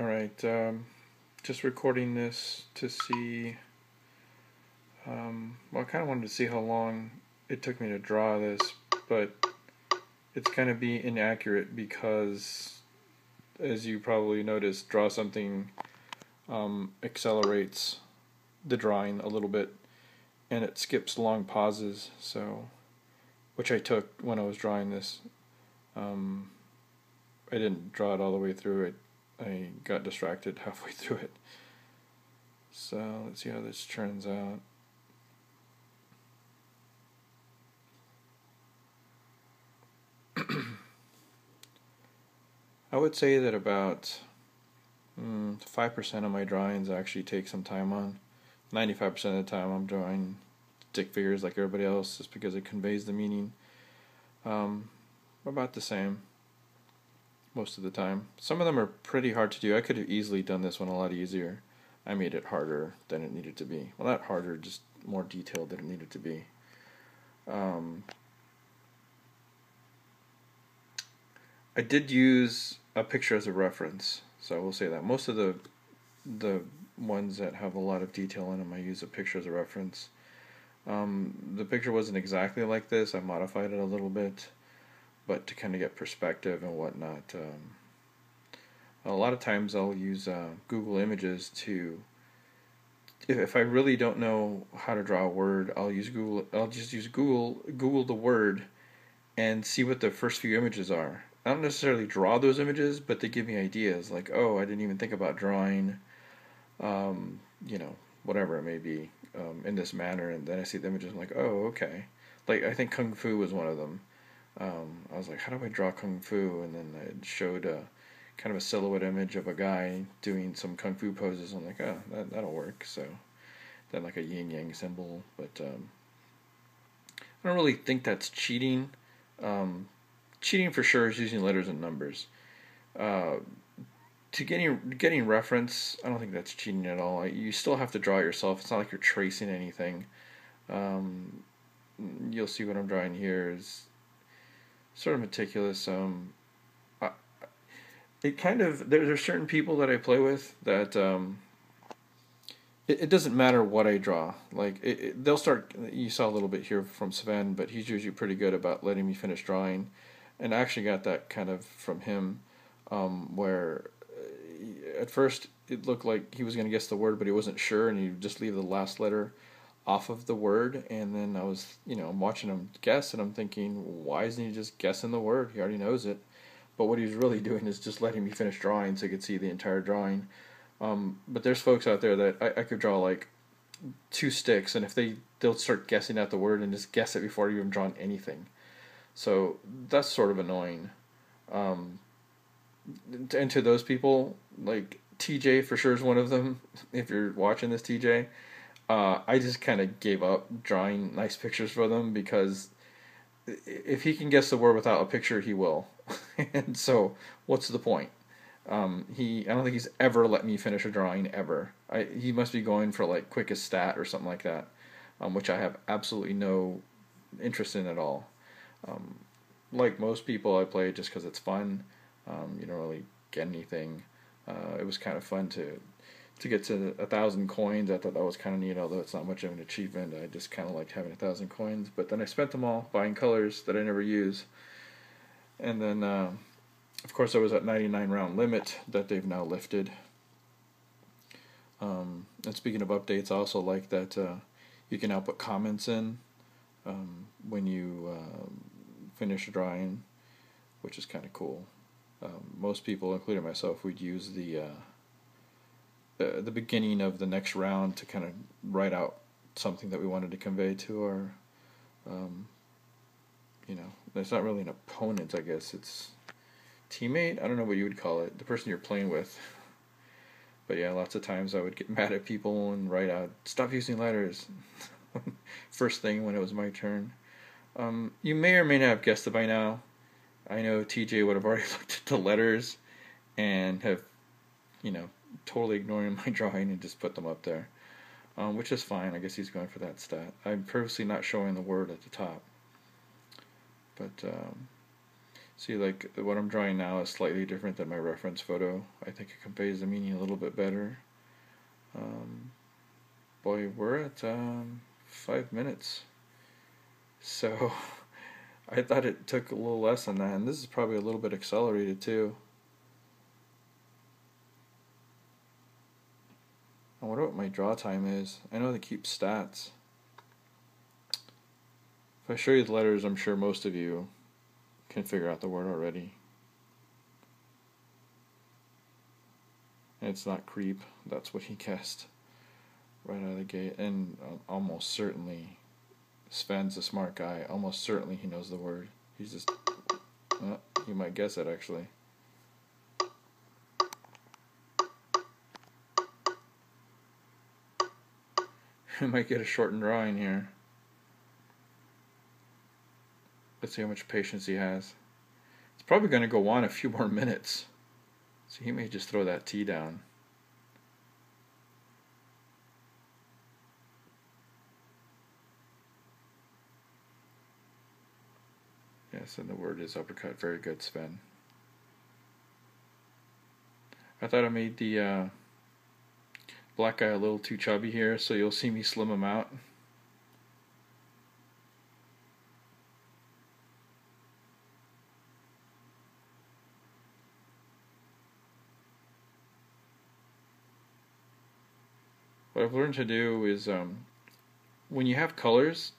Alright, just recording this to see, well, I kind of wanted to see how long it took me to draw this, but it's going to be inaccurate because, as you probably noticed, DrawSomething accelerates the drawing a little bit, and it skips long pauses, so, which I took when I was drawing this. I didn't draw it all the way through it. I got distracted halfway through it. So let's see how this turns out. I would say that about 5% of my drawings actually take some time on. 95% of the time I'm drawing stick figures like everybody else just because it conveys the meaning. About the same most of the time. Some of them are pretty hard to do. I could have easily done this one a lot easier. I made it harder than it needed to be. Well, not harder, just more detailed than it needed to be. I did use a picture as a reference, so I will say that. Most of the ones that have a lot of detail in them, I use a picture as a reference. The picture wasn't exactly like this. I modified it a little bit, but to kind of get perspective and whatnot. A lot of times I'll use Google Images to, if I really don't know how to draw a word, I'll just use Google the word and see what the first few images are. I don't necessarily draw those images, but they give me ideas, like, oh, I didn't even think about drawing, whatever it may be, in this manner, and then I see the images, I'm like, oh, okay. Like, I think Kung Fu was one of them. I was like, how do I draw Kung Fu? And then it showed kind of a silhouette image of a guy doing some Kung Fu poses. I'm like, oh, that'll work. So then like a yin-yang symbol, but I don't really think that's cheating. Cheating for sure is using letters and numbers. To getting reference, I don't think that's cheating at all. You still have to draw it yourself. It's not like you're tracing anything. You'll see what I'm drawing here is sort of meticulous. It kind of, there's certain people that I play with that it doesn't matter what I draw. Like they'll start. You saw a little bit here from Sven, but he's usually pretty good about letting me finish drawing. And I actually got that kind of from him, where at first it looked like he was going to guess the word, but he wasn't sure, and he would just leave the last letter off of the word. And then I was, I'm watching him guess, and I'm thinking, why isn't he just guessing the word? He already knows it. But what he's really doing is just letting me finish drawing so I could see the entire drawing. But there's folks out there that I could draw like 2 sticks, and if they'll start guessing at the word and just guess it before you've even drawn anything. So that's sort of annoying. And to those people, like TJ for sure is one of them. If you're watching this, TJ, I just kind of gave up drawing nice pictures for them because if he can guess the word without a picture, he will. And so, what's the point? I don't think he's ever let me finish a drawing ever. He must be going for like quickest stat or something like that, which I have absolutely no interest in at all. Like most people, I play it just because it's fun. You don't really get anything. It was kind of fun to get to 1,000 coins. I thought that was kind of neat, although it's not much of an achievement. I just kind of liked having 1,000 coins. But then I spent them all buying colors that I never use. And then, of course, I was at 99 round limit that they've now lifted. And speaking of updates, I also like that you can now put comments in when you finish a drawing, which is kind of cool. Most people, including myself, would use the beginning of the next round to kind of write out something that we wanted to convey to our, it's not really an opponent, I guess. It's teammate? I don't know what you would call it. The person you're playing with. But yeah, lots of times I would get mad at people and write out, stop using letters. First thing when it was my turn. You may or may not have guessed it by now. I know TJ would have already looked at the letters and have, totally ignoring my drawing and just put them up there. Which is fine. I guess he's going for that stat. I'm purposely not showing the word at the top. But, See, like, what I'm drawing now is slightly different than my reference photo. I think it conveys the meaning a little bit better. Boy, we're at 5 minutes. So, I thought it took a little less than that, and this is probably a little bit accelerated too. I wonder what my draw time is. I know they keep stats. If I show you the letters, I'm sure most of you can figure out the word already. And it's not creep, that's what he guessed right out of the gate. And almost certainly, Sven's a smart guy, almost certainly he knows the word. He's just, you might guess it actually. We might get a shortened drawing here. Let's see how much patience he has. It's probably going to go on a few more minutes. So he may just throw that T down. Yes, and the word is uppercut. Very good, Sven. I thought I made the black guy a little too chubby here, so you'll see me slim him out. What I've learned to do is when you have colors,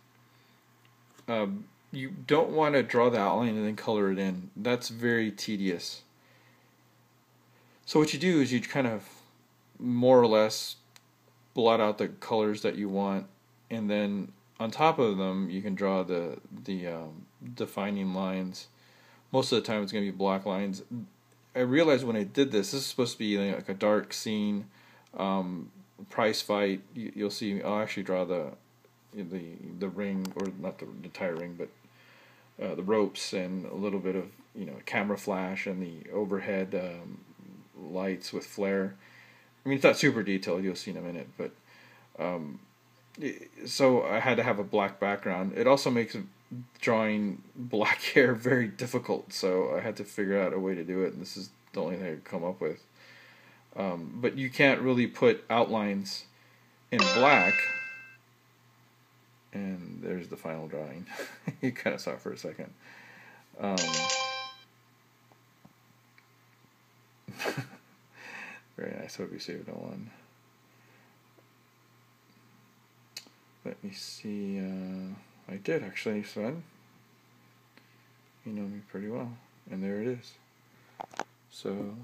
you don't want to draw the outline and then color it in. That's very tedious. So what you do is you kind of more or less blot out the colors that you want, and then on top of them you can draw the defining lines. Most of the time it's going to be black lines. I realized when I did this is supposed to be like a dark scene, prize fight. You'll see I'll actually draw the ring, or not the entire ring, but the ropes, and a little bit of camera flash and the overhead lights with flare. I mean, it's not super detailed, you'll see in a minute, but so I had to have a black background. It also makes drawing black hair very difficult, so I had to figure out a way to do it, and this is the only thing I could come up with. But you can't really put outlines in black. And there's the final drawing. You kind of saw it for a second. Very nice. Hope you saved no one. Let me see. I did actually, Sven. You know me pretty well. And there it is. So,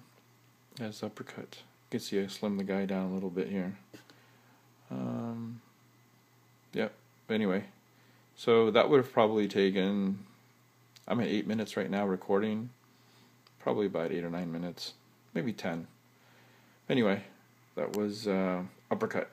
that's uppercut. You can see I slimmed the guy down a little bit here. Yep. Anyway, so that would have probably taken, I'm at 8 minutes right now recording, probably about 8 or 9 minutes, maybe 10. Anyway, that was uppercut.